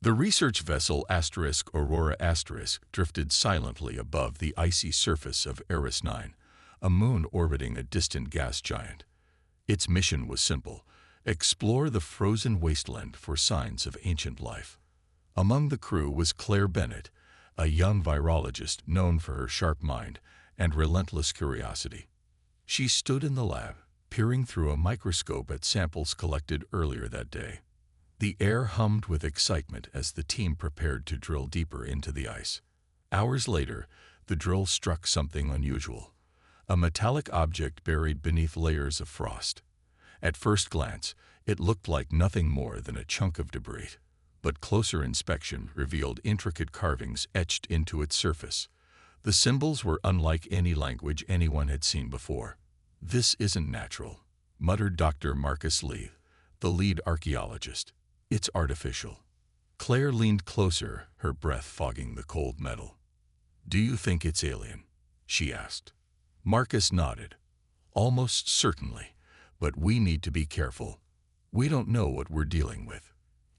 The research vessel Aurora drifted silently above the icy surface of Eris 9, a moon orbiting a distant gas giant. Its mission was simple: explore the frozen wasteland for signs of ancient life. Among the crew was Claire Bennett, a young virologist known for her sharp mind and relentless curiosity. She stood in the lab, peering through a microscope at samples collected earlier that day. The air hummed with excitement as the team prepared to drill deeper into the ice. Hours later, the drill struck something unusual: a metallic object buried beneath layers of frost. At first glance, it looked like nothing more than a chunk of debris, but closer inspection revealed intricate carvings etched into its surface. The symbols were unlike any language anyone had seen before. "This isn't natural," muttered Dr. Marcus Lee, the lead archaeologist. "It's artificial." Claire leaned closer, her breath fogging the cold metal. "Do you think it's alien?" she asked. Marcus nodded. "Almost certainly, but we need to be careful. We don't know what we're dealing with."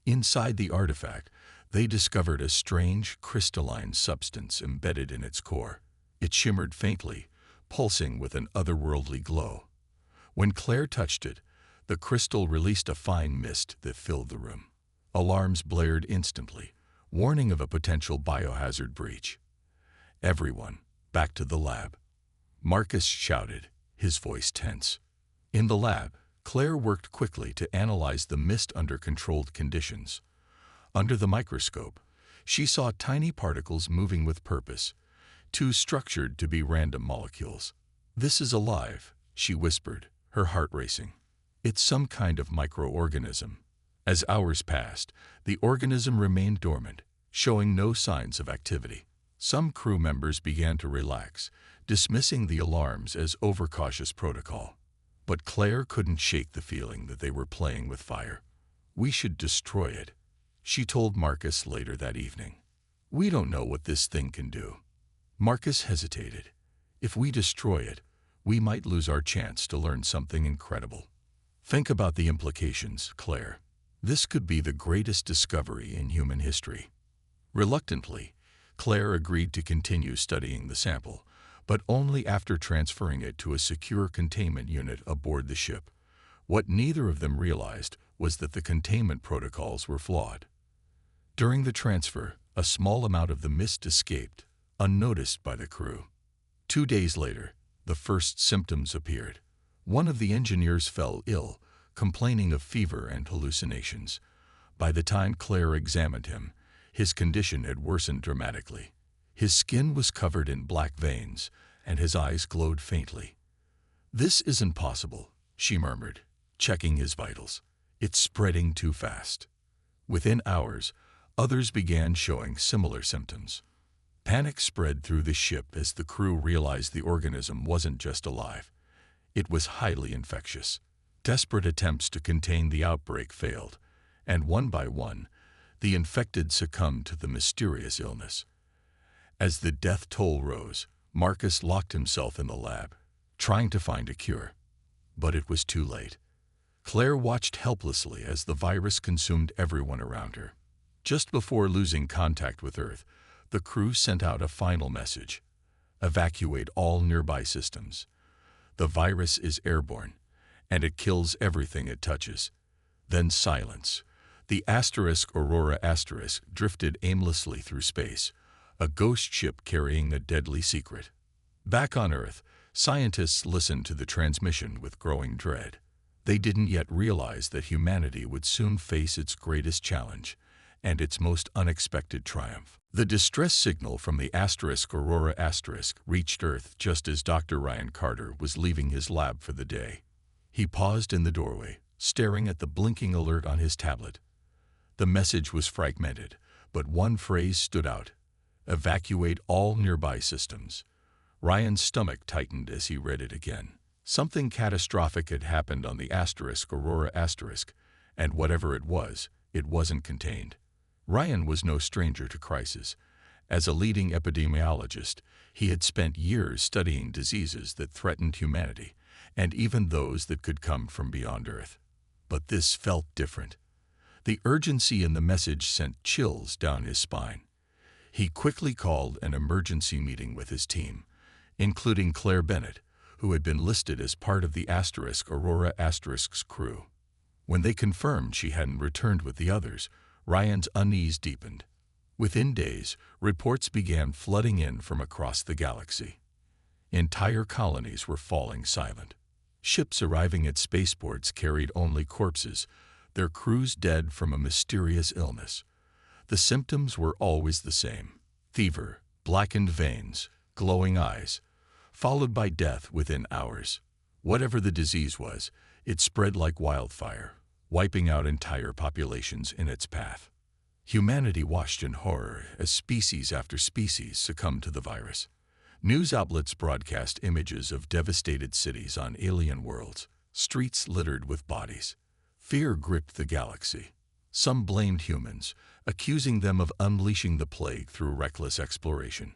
Inside the artifact, they discovered a strange, crystalline substance embedded in its core. It shimmered faintly, pulsing with an otherworldly glow. When Claire touched it, the crystal released a fine mist that filled the room. Alarms blared instantly, warning of a potential biohazard breach. "Everyone, back to the lab," Marcus shouted, his voice tense. In the lab, Claire worked quickly to analyze the mist under controlled conditions. Under the microscope, she saw tiny particles moving with purpose, too structured to be random molecules. "This is alive," she whispered, her heart racing. "It's some kind of microorganism." As hours passed, the organism remained dormant, showing no signs of activity. Some crew members began to relax, dismissing the alarms as overcautious protocol. But Claire couldn't shake the feeling that they were playing with fire. "We should destroy it," she told Marcus later that evening. "We don't know what this thing can do." Marcus hesitated. "If we destroy it, we might lose our chance to learn something incredible." "Think about the implications, Claire. This could be the greatest discovery in human history." Reluctantly, Claire agreed to continue studying the sample, but only after transferring it to a secure containment unit aboard the ship. What neither of them realized was that the containment protocols were flawed. During the transfer, a small amount of the mist escaped, unnoticed by the crew. 2 days later, the first symptoms appeared. One of the engineers fell ill, complaining of fever and hallucinations. By the time Claire examined him, his condition had worsened dramatically. His skin was covered in black veins, and his eyes glowed faintly. "This isn't possible," she murmured, checking his vitals. "It's spreading too fast." Within hours, others began showing similar symptoms. Panic spread through the ship as the crew realized the organism wasn't just alive. It was highly infectious. Desperate attempts to contain the outbreak failed, and one by one, the infected succumbed to the mysterious illness. As the death toll rose, Marcus locked himself in the lab, trying to find a cure. But it was too late. Claire watched helplessly as the virus consumed everyone around her. Just before losing contact with Earth, the crew sent out a final message: "Evacuate all nearby systems. The virus is airborne, and it kills everything it touches." Then silence. The Aurora drifted aimlessly through space, a ghost ship carrying a deadly secret. Back on Earth, scientists listened to the transmission with growing dread. They didn't yet realize that humanity would soon face its greatest challenge and its most unexpected triumph. The distress signal from the Aurora reached Earth just as Dr. Ryan Carter was leaving his lab for the day. He paused in the doorway, staring at the blinking alert on his tablet. The message was fragmented, but one phrase stood out: "Evacuate all nearby systems." Ryan's stomach tightened as he read it again. Something catastrophic had happened on the Aurora, and whatever it wasn't contained. Ryan was no stranger to crisis. As a leading epidemiologist, he had spent years studying diseases that threatened humanity, and even those that could come from beyond Earth. But this felt different. The urgency in the message sent chills down his spine. He quickly called an emergency meeting with his team, including Claire Bennett, who had been listed as part of the Aurora Asterisk's crew. When they confirmed she hadn't returned with the others, Ryan's unease deepened. Within days, reports began flooding in from across the galaxy. Entire colonies were falling silent. Ships arriving at spaceports carried only corpses, their crews dead from a mysterious illness. The symptoms were always the same: fever, blackened veins, glowing eyes, followed by death within hours. Whatever the disease was, it spread like wildfire, wiping out entire populations in its path. Humanity watched in horror as species after species succumbed to the virus. News outlets broadcast images of devastated cities on alien worlds, streets littered with bodies. Fear gripped the galaxy. Some blamed humans, accusing them of unleashing the plague through reckless exploration.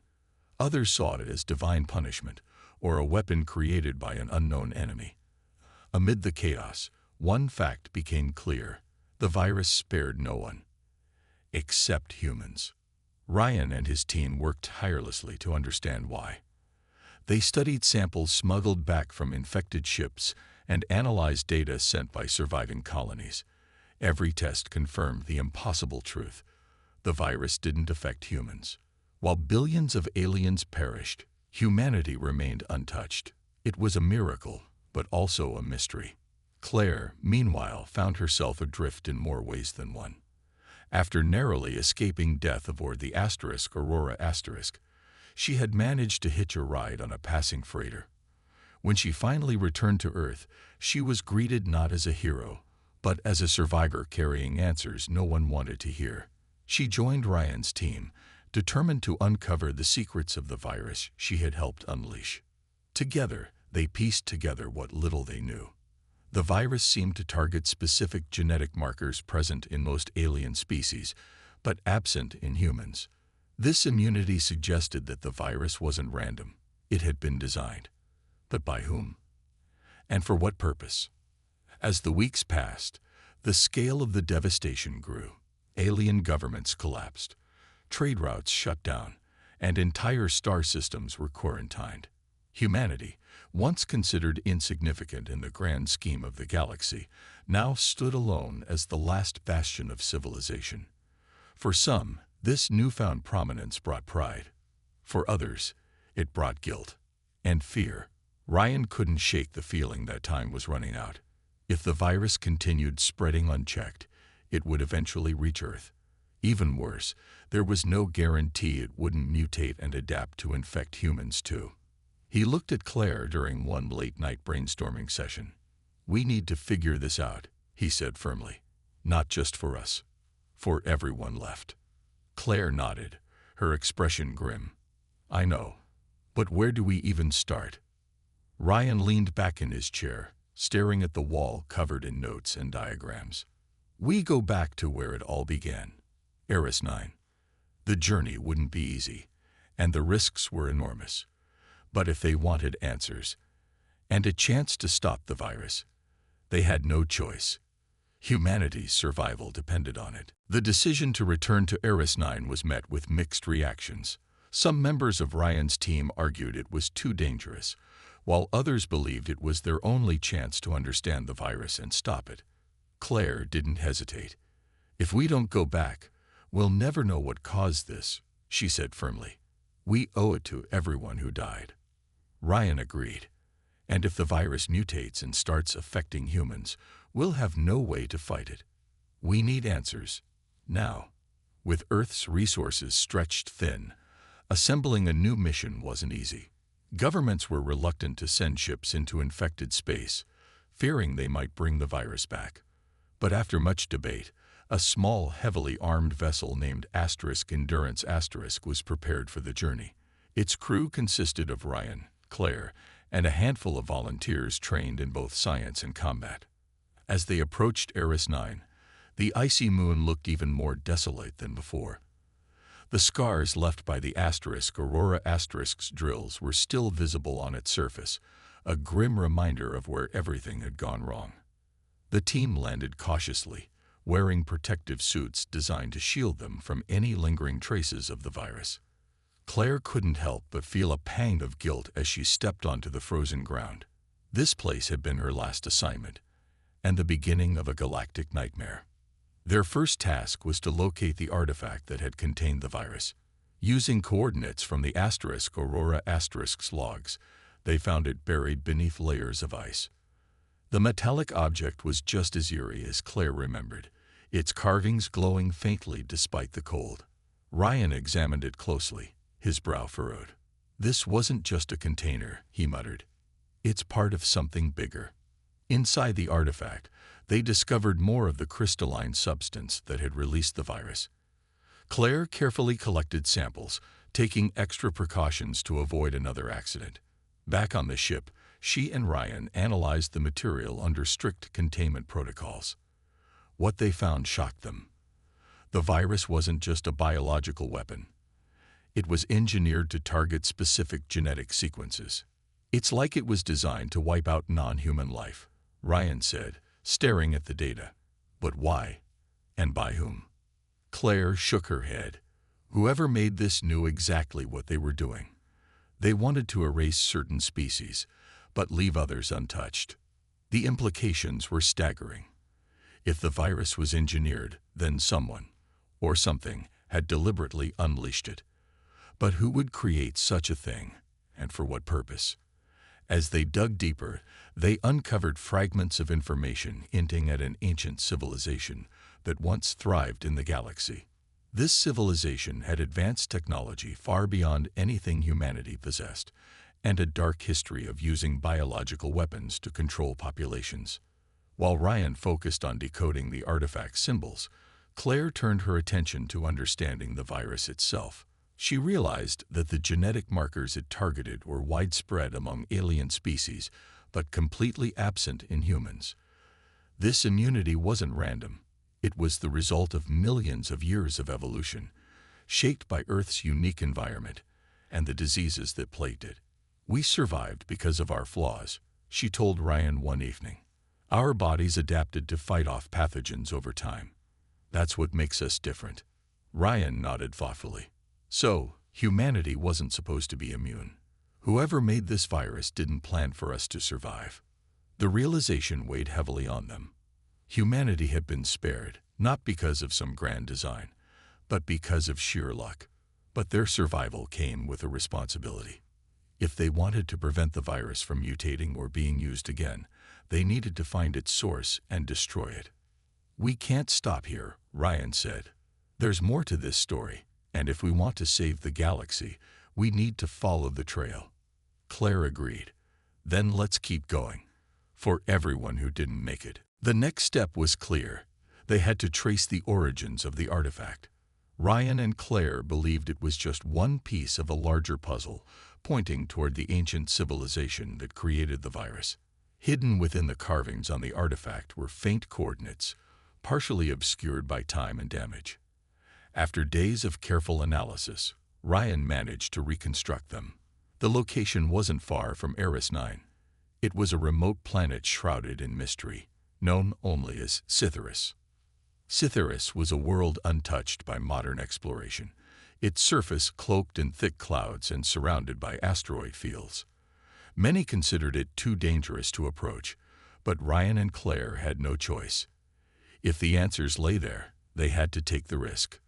Others saw it as divine punishment, or a weapon created by an unknown enemy. Amid the chaos, one fact became clear: the virus spared no one. Except humans. Ryan and his team worked tirelessly to understand why. They studied samples smuggled back from infected ships and analyzed data sent by surviving colonies. Every test confirmed the impossible truth: the virus didn't affect humans. While billions of aliens perished, humanity remained untouched. It was a miracle, but also a mystery. Claire, meanwhile, found herself adrift in more ways than one. After narrowly escaping death aboard the Aurora Asterisk, she had managed to hitch a ride on a passing freighter. When she finally returned to Earth, she was greeted not as a hero, but as a survivor carrying answers no one wanted to hear. She joined Ryan's team, determined to uncover the secrets of the virus she had helped unleash. Together, they pieced together what little they knew. The virus seemed to target specific genetic markers present in most alien species, but absent in humans. This immunity suggested that the virus wasn't random. It had been designed. But by whom? And for what purpose? As the weeks passed, the scale of the devastation grew. Alien governments collapsed. Trade routes shut down, and entire star systems were quarantined. Humanity, once considered insignificant in the grand scheme of the galaxy, now stood alone as the last bastion of civilization. For some, this newfound prominence brought pride. For others, it brought guilt and fear. Ryan couldn't shake the feeling that time was running out. If the virus continued spreading unchecked, it would eventually reach Earth. Even worse, there was no guarantee it wouldn't mutate and adapt to infect humans too. He looked at Claire during one late-night brainstorming session. "We need to figure this out," he said firmly. "Not just for us. For everyone left." Claire nodded, her expression grim. "I know. But where do we even start?" Ryan leaned back in his chair, staring at the wall covered in notes and diagrams. "We go back to where it all began. Eris 9. The journey wouldn't be easy, and the risks were enormous. But if they wanted answers, and a chance to stop the virus, they had no choice. Humanity's survival depended on it. The decision to return to Eris 9 was met with mixed reactions. Some members of Ryan's team argued it was too dangerous, while others believed it was their only chance to understand the virus and stop it. Claire didn't hesitate. "If we don't go back, we'll never know what caused this," she said firmly. "We owe it to everyone who died." Ryan agreed. "And if the virus mutates and starts affecting humans, we'll have no way to fight it. We need answers. Now." With Earth's resources stretched thin, assembling a new mission wasn't easy. Governments were reluctant to send ships into infected space, fearing they might bring the virus back. But after much debate, a small, heavily armed vessel named Endurance was prepared for the journey. Its crew consisted of Ryan, Claire, and a handful of volunteers trained in both science and combat. As they approached Eris 9, the icy moon looked even more desolate than before. The scars left by the Aurora Asterisk's drills were still visible on its surface, a grim reminder of where everything had gone wrong. The team landed cautiously, wearing protective suits designed to shield them from any lingering traces of the virus. Claire couldn't help but feel a pang of guilt as she stepped onto the frozen ground. This place had been her last assignment, and the beginning of a galactic nightmare. Their first task was to locate the artifact that had contained the virus. Using coordinates from the Aurora logs, they found it buried beneath layers of ice. The metallic object was just as eerie as Claire remembered, its carvings glowing faintly despite the cold. Ryan examined it closely, his brow furrowed. "This wasn't just a container," he muttered. "It's part of something bigger." Inside the artifact, they discovered more of the crystalline substance that had released the virus. Claire carefully collected samples, taking extra precautions to avoid another accident. Back on the ship, she and Ryan analyzed the material under strict containment protocols. What they found shocked them. The virus wasn't just a biological weapon. It was engineered to target specific genetic sequences. "It's like it was designed to wipe out non-human life," Ryan said, staring at the data. "But why? And by whom?" Claire shook her head. Whoever made this knew exactly what they were doing. They wanted to erase certain species, but leave others untouched. The implications were staggering. If the virus was engineered, then someone, or something, had deliberately unleashed it. But who would create such a thing, and for what purpose? As they dug deeper, they uncovered fragments of information hinting at an ancient civilization that once thrived in the galaxy. This civilization had advanced technology far beyond anything humanity possessed, and a dark history of using biological weapons to control populations. While Ryan focused on decoding the artifact symbols, Claire turned her attention to understanding the virus itself. She realized that the genetic markers it targeted were widespread among alien species, but completely absent in humans. This immunity wasn't random. It was the result of millions of years of evolution, shaped by Earth's unique environment and the diseases that plagued it. "We survived because of our flaws," she told Ryan one evening. "Our bodies adapted to fight off pathogens over time. That's what makes us different." Ryan nodded thoughtfully. "So, humanity wasn't supposed to be immune. Whoever made this virus didn't plan for us to survive." The realization weighed heavily on them. Humanity had been spared, not because of some grand design, but because of sheer luck. But their survival came with a responsibility. If they wanted to prevent the virus from mutating or being used again, they needed to find its source and destroy it. "We can't stop here," Ryan said. "There's more to this story, and if we want to save the galaxy, we need to follow the trail." Claire agreed. "Then let's keep going. For everyone who didn't make it." The next step was clear. They had to trace the origins of the artifact. Ryan and Claire believed it was just one piece of a larger puzzle, pointing toward the ancient civilization that created the virus. Hidden within the carvings on the artifact were faint coordinates, partially obscured by time and damage. After days of careful analysis, Ryan managed to reconstruct them. The location wasn't far from Eris 9. It was a remote planet shrouded in mystery, known only as Scytherus. Scytherus was a world untouched by modern exploration, its surface cloaked in thick clouds and surrounded by asteroid fields. Many considered it too dangerous to approach, but Ryan and Claire had no choice. If the answers lay there, they had to take the risk.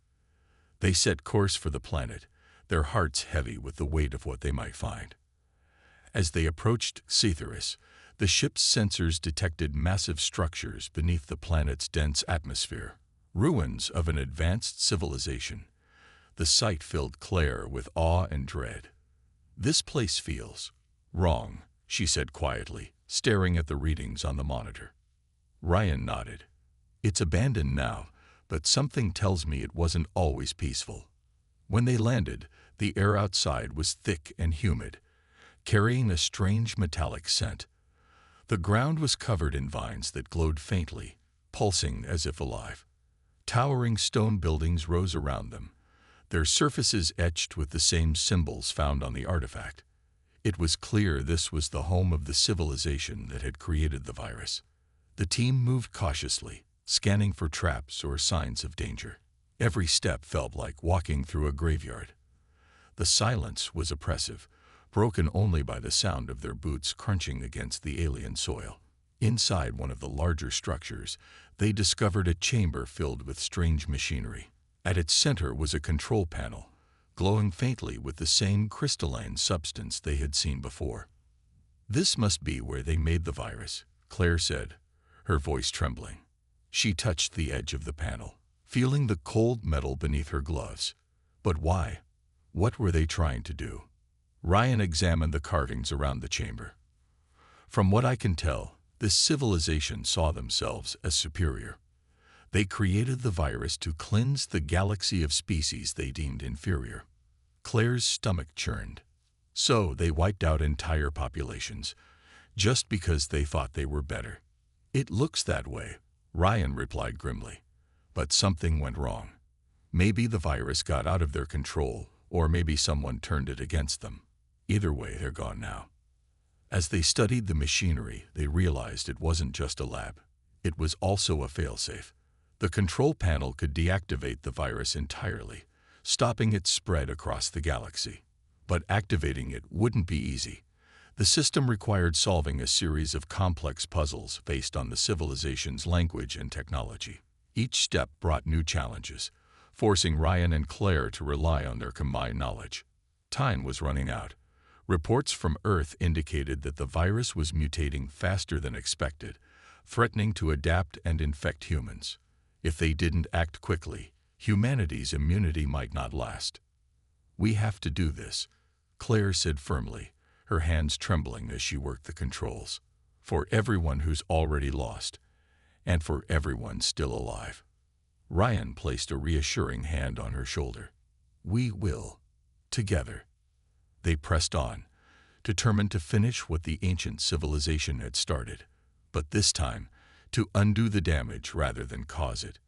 They set course for the planet, their hearts heavy with the weight of what they might find. As they approached Scytherus, the ship's sensors detected massive structures beneath the planet's dense atmosphere, ruins of an advanced civilization. The sight filled Claire with awe and dread. "This place feels wrong," she said quietly, staring at the readings on the monitor. Ryan nodded. "It's abandoned now, but something tells me it wasn't always peaceful." When they landed, the air outside was thick and humid, carrying a strange metallic scent. The ground was covered in vines that glowed faintly, pulsing as if alive. Towering stone buildings rose around them, their surfaces etched with the same symbols found on the artifact. It was clear this was the home of the civilization that had created the virus. The team moved cautiously, scanning for traps or signs of danger. Every step felt like walking through a graveyard. The silence was oppressive, broken only by the sound of their boots crunching against the alien soil. Inside one of the larger structures, they discovered a chamber filled with strange machinery. At its center was a control panel, glowing faintly with the same crystalline substance they had seen before. "This must be where they made the virus," Claire said, her voice trembling. She touched the edge of the panel, feeling the cold metal beneath her gloves. But why? What were they trying to do? Ryan examined the carvings around the chamber. "From what I can tell, this civilization saw themselves as superior. They created the virus to cleanse the galaxy of species they deemed inferior." Claire's stomach churned. So they wiped out entire populations, just because they thought they were better. "It looks that way," Ryan replied grimly. "But something went wrong. Maybe the virus got out of their control, or maybe someone turned it against them. Either way, they're gone now." As they studied the machinery, they realized it wasn't just a lab. It was also a failsafe. The control panel could deactivate the virus entirely, stopping its spread across the galaxy. But activating it wouldn't be easy. The system required solving a series of complex puzzles based on the civilization's language and technology. Each step brought new challenges, forcing Ryan and Claire to rely on their combined knowledge. Time was running out. Reports from Earth indicated that the virus was mutating faster than expected, threatening to adapt and infect humans. If they didn't act quickly, humanity's immunity might not last. "We have to do this," Claire said firmly, her hands trembling as she worked the controls. "For everyone who's already lost, and for everyone still alive." Ryan placed a reassuring hand on her shoulder. "We will. Together." They pressed on, determined to finish what the ancient civilization had started, but this time to undo the damage rather than cause it.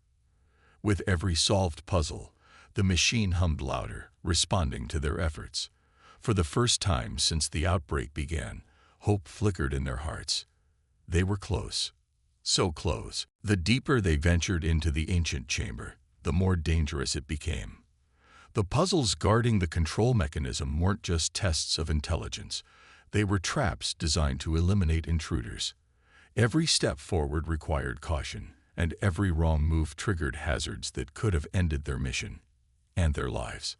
With every solved puzzle, the machine hummed louder, responding to their efforts. For the first time since the outbreak began, hope flickered in their hearts. They were close. So close. The deeper they ventured into the ancient chamber, the more dangerous it became. The puzzles guarding the control mechanism weren't just tests of intelligence. They were traps designed to eliminate intruders. Every step forward required caution, and every wrong move triggered hazards that could have ended their mission and their lives.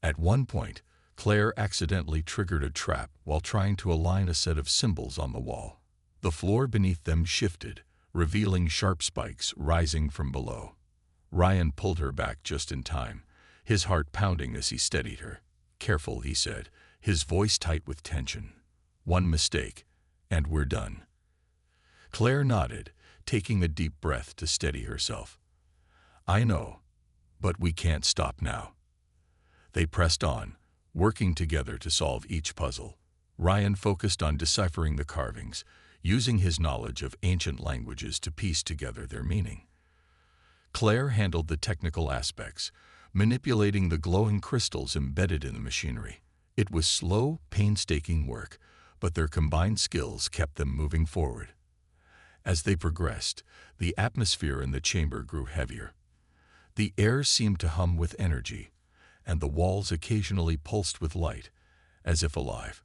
At one point, Claire accidentally triggered a trap while trying to align a set of symbols on the wall. The floor beneath them shifted, revealing sharp spikes rising from below. Ryan pulled her back just in time, his heart pounding as he steadied her. "Careful," he said, his voice tight with tension. "One mistake, and we're done." Claire nodded, taking a deep breath to steady herself. "I know, but we can't stop now." They pressed on, working together to solve each puzzle. Ryan focused on deciphering the carvings, using his knowledge of ancient languages to piece together their meaning. Claire handled the technical aspects, manipulating the glowing crystals embedded in the machinery. It was slow, painstaking work, but their combined skills kept them moving forward. As they progressed, the atmosphere in the chamber grew heavier. The air seemed to hum with energy, and the walls occasionally pulsed with light, as if alive.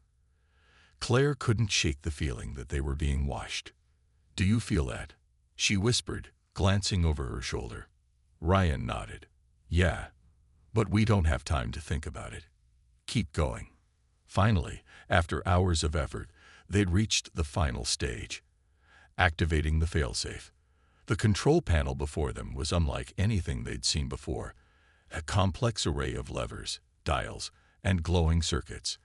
Claire couldn't shake the feeling that they were being watched. "Do you feel that?" she whispered, glancing over her shoulder. Ryan nodded. "Yeah, but we don't have time to think about it. Keep going." Finally, after hours of effort, they'd reached the final stage, activating the failsafe. The control panel before them was unlike anything they'd seen before, a complex array of levers, dials, and glowing circuits.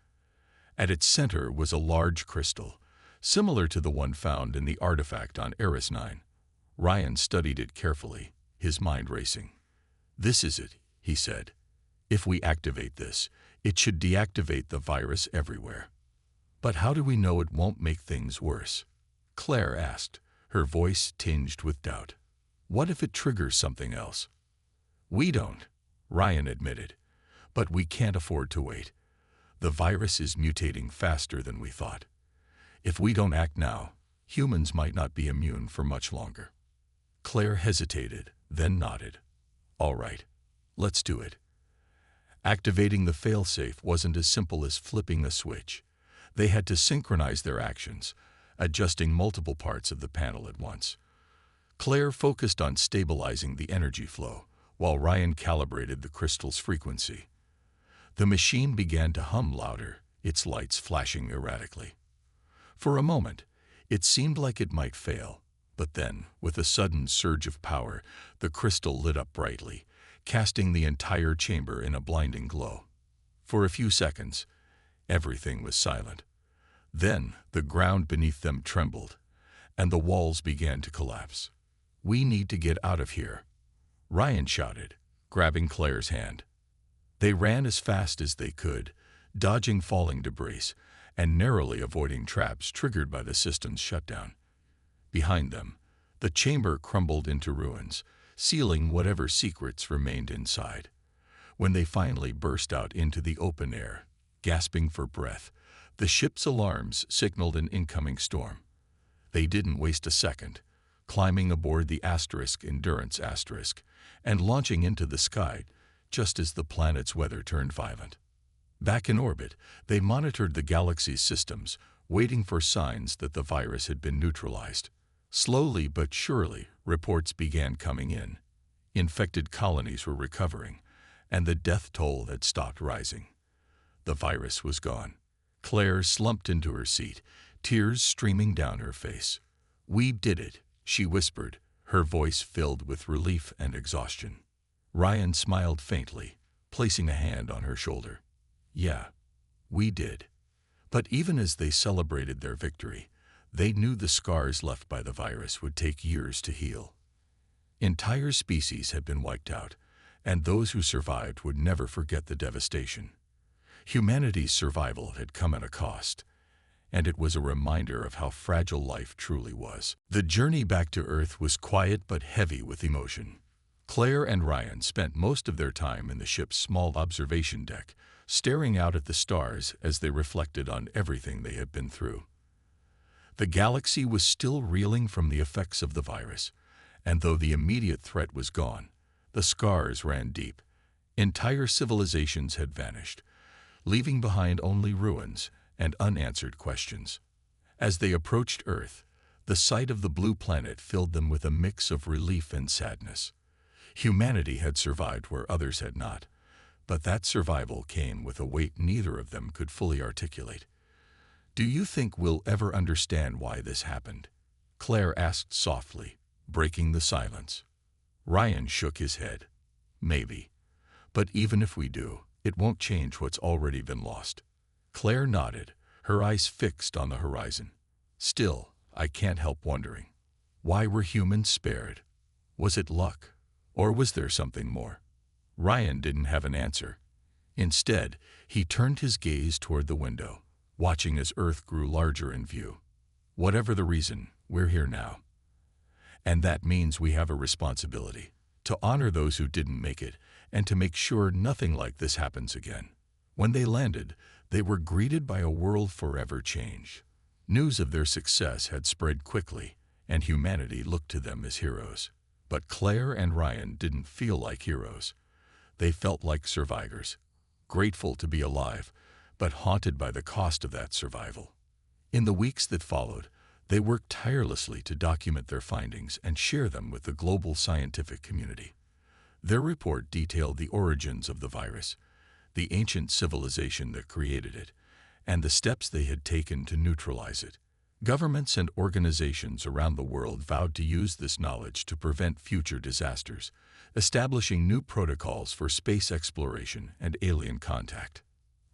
At its center was a large crystal, similar to the one found in the artifact on Eris 9. Ryan studied it carefully, his mind racing. "This is it," he said. "If we activate this, it should deactivate the virus everywhere." "But how do we know it won't make things worse?" Claire asked, her voice tinged with doubt. "What if it triggers something else?" "We don't," Ryan admitted, "but we can't afford to wait. The virus is mutating faster than we thought. If we don't act now, humans might not be immune for much longer." Claire hesitated, then nodded. All right, let's do it. Activating the failsafe wasn't as simple as flipping a switch. They had to synchronize their actions, adjusting multiple parts of the panel at once. Claire focused on stabilizing the energy flow, while Ryan calibrated the crystal's frequency. The machine began to hum louder, its lights flashing erratically. For a moment, it seemed like it might fail, but then, with a sudden surge of power, the crystal lit up brightly, casting the entire chamber in a blinding glow. For a few seconds, everything was silent. Then, the ground beneath them trembled, and the walls began to collapse. "We need to get out of here," Ryan shouted, grabbing Claire's hand. They ran as fast as they could, dodging falling debris and narrowly avoiding traps triggered by the system's shutdown. Behind them, the chamber crumbled into ruins, sealing whatever secrets remained inside. When they finally burst out into the open air, gasping for breath, the ship's alarms signaled an incoming storm. They didn't waste a second, climbing aboard the Endurance and launching into the sky just as the planet's weather turned violent. Back in orbit, they monitored the galaxy's systems, waiting for signs that the virus had been neutralized. Slowly but surely, reports began coming in. Infected colonies were recovering, and the death toll had stopped rising. The virus was gone. Claire slumped into her seat, tears streaming down her face. "We did it," she whispered, her voice filled with relief and exhaustion. Ryan smiled faintly, placing a hand on her shoulder. "Yeah, we did." But even as they celebrated their victory, they knew the scars left by the virus would take years to heal. Entire species had been wiped out, and those who survived would never forget the devastation. Humanity's survival had come at a cost, and it was a reminder of how fragile life truly was. The journey back to Earth was quiet but heavy with emotion. Claire and Ryan spent most of their time in the ship's small observation deck, staring out at the stars as they reflected on everything they had been through. The galaxy was still reeling from the effects of the virus, and though the immediate threat was gone, the scars ran deep. Entire civilizations had vanished, leaving behind only ruins and unanswered questions. As they approached Earth, the sight of the blue planet filled them with a mix of relief and sadness. Humanity had survived where others had not, but that survival came with a weight neither of them could fully articulate. "Do you think we'll ever understand why this happened?" Claire asked softly, breaking the silence. Ryan shook his head. "Maybe. But even if we do, it won't change what's already been lost." Claire nodded, her eyes fixed on the horizon. "Still, I can't help wondering. Why were humans spared? Was it luck? Or was there something more?" Ryan didn't have an answer. Instead, he turned his gaze toward the window, watching as Earth grew larger in view. "Whatever the reason, we're here now. And that means we have a responsibility to honor those who didn't make it and to make sure nothing like this happens again." When they landed, they were greeted by a world forever changed. News of their success had spread quickly, and humanity looked to them as heroes. But Claire and Ryan didn't feel like heroes. They felt like survivors, grateful to be alive, but haunted by the cost of that survival. In the weeks that followed, they worked tirelessly to document their findings and share them with the global scientific community. Their report detailed the origins of the virus, the ancient civilization that created it, and the steps they had taken to neutralize it. Governments and organizations around the world vowed to use this knowledge to prevent future disasters, establishing new protocols for space exploration and alien contact.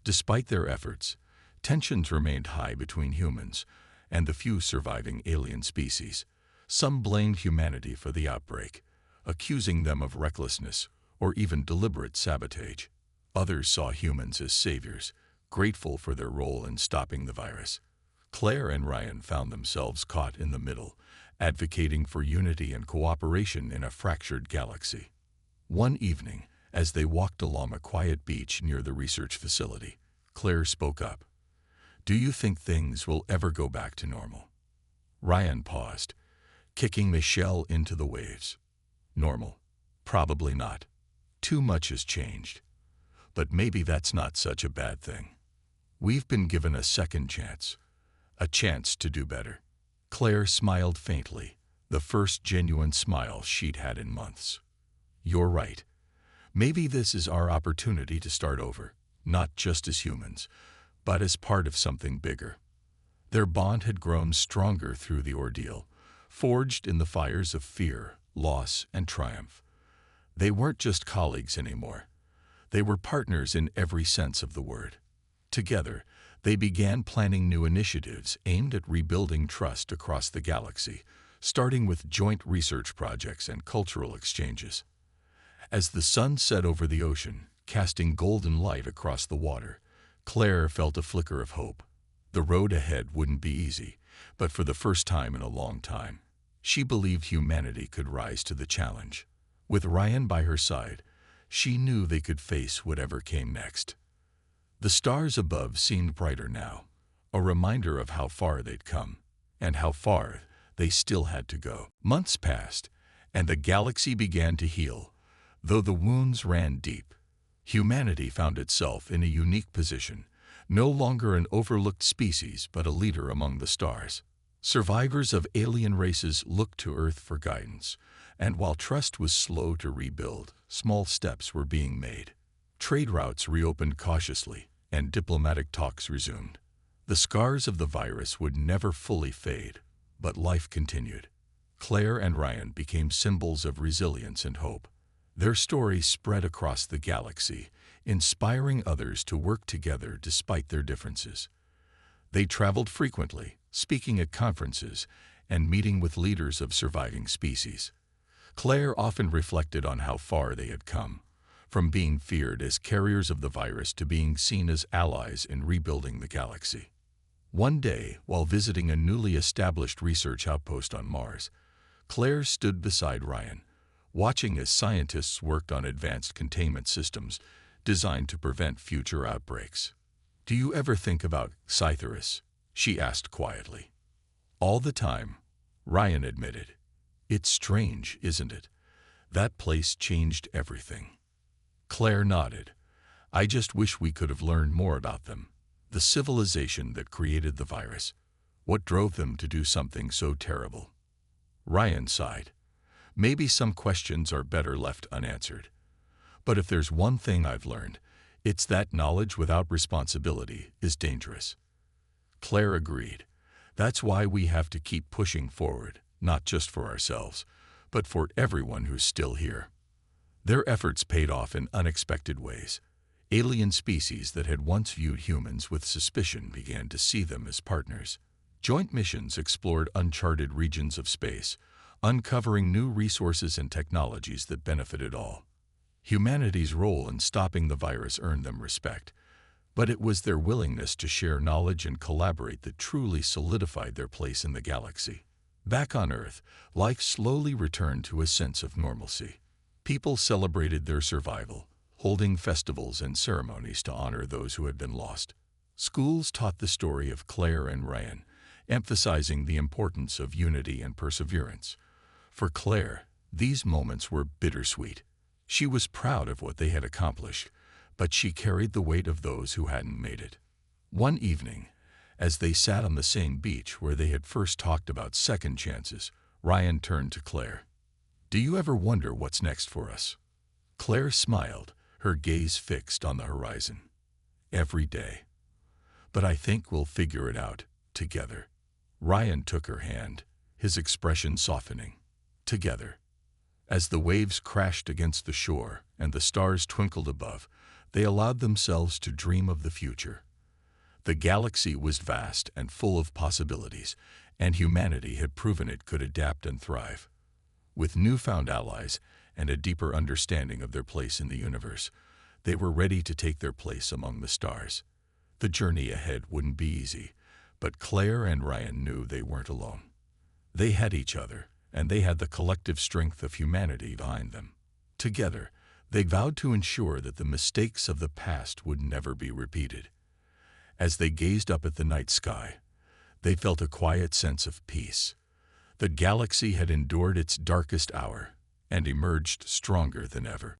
Despite their efforts, tensions remained high between humans and the few surviving alien species. Some blamed humanity for the outbreak, accusing them of recklessness or even deliberate sabotage. Others saw humans as saviors, grateful for their role in stopping the virus. Claire and Ryan found themselves caught in the middle, advocating for unity and cooperation in a fractured galaxy. One evening, as they walked along a quiet beach near the research facility, Claire spoke up. "Do you think things will ever go back to normal?" Ryan paused, kicking Michelle into the waves. Normal? Probably not. Too much has changed. But maybe that's not such a bad thing. We've been given a second chance. A chance to do better. Claire smiled faintly, the first genuine smile she'd had in months. You're right. Maybe this is our opportunity to start over, not just as humans, but as part of something bigger. Their bond had grown stronger through the ordeal, forged in the fires of fear, loss, and triumph. They weren't just colleagues anymore. They were partners in every sense of the word. Together, they began planning new initiatives aimed at rebuilding trust across the galaxy, starting with joint research projects and cultural exchanges. As the sun set over the ocean, casting golden light across the water, Claire felt a flicker of hope. The road ahead wouldn't be easy, but for the first time in a long time, she believed humanity could rise to the challenge. With Ryan by her side, she knew they could face whatever came next. The stars above seemed brighter now, a reminder of how far they'd come, and how far they still had to go. Months passed, and the galaxy began to heal. Though the wounds ran deep, humanity found itself in a unique position, no longer an overlooked species but a leader among the stars. Survivors of alien races looked to Earth for guidance, and while trust was slow to rebuild, small steps were being made. Trade routes reopened cautiously, and diplomatic talks resumed. The scars of the virus would never fully fade, but life continued. Claire and Ryan became symbols of resilience and hope. Their story spread across the galaxy, inspiring others to work together despite their differences. They traveled frequently, speaking at conferences and meeting with leaders of surviving species. Claire often reflected on how far they had come, from being feared as carriers of the virus to being seen as allies in rebuilding the galaxy. One day, while visiting a newly established research outpost on Mars, Claire stood beside Ryan, watching as scientists worked on advanced containment systems designed to prevent future outbreaks. "Do you ever think about Scifistories?" she asked quietly. "All the time," Ryan admitted. "It's strange, isn't it? That place changed everything." Claire nodded. "I just wish we could have learned more about them. The civilization that created the virus. What drove them to do something so terrible?" Ryan sighed. "Maybe some questions are better left unanswered. But if there's one thing I've learned, it's that knowledge without responsibility is dangerous." Claire agreed. "That's why we have to keep pushing forward, not just for ourselves, but for everyone who's still here." Their efforts paid off in unexpected ways. Alien species that had once viewed humans with suspicion began to see them as partners. Joint missions explored uncharted regions of space, uncovering new resources and technologies that benefited all. Humanity's role in stopping the virus earned them respect, but it was their willingness to share knowledge and collaborate that truly solidified their place in the galaxy. Back on Earth, life slowly returned to a sense of normalcy. People celebrated their survival, holding festivals and ceremonies to honor those who had been lost. Schools taught the story of Claire and Ryan, emphasizing the importance of unity and perseverance. For Claire, these moments were bittersweet. She was proud of what they had accomplished, but she carried the weight of those who hadn't made it. One evening, as they sat on the same beach where they had first talked about second chances, Ryan turned to Claire. "Do you ever wonder what's next for us?" Claire smiled, her gaze fixed on the horizon. "Every day. But I think we'll figure it out, together." Ryan took her hand, his expression softening. Together. As the waves crashed against the shore and the stars twinkled above, they allowed themselves to dream of the future. The galaxy was vast and full of possibilities, and humanity had proven it could adapt and thrive. With newfound allies and a deeper understanding of their place in the universe, they were ready to take their place among the stars. The journey ahead wouldn't be easy, but Claire and Ryan knew they weren't alone. They had each other, and they had the collective strength of humanity behind them. Together, they vowed to ensure that the mistakes of the past would never be repeated. As they gazed up at the night sky, they felt a quiet sense of peace. The galaxy had endured its darkest hour and emerged stronger than ever.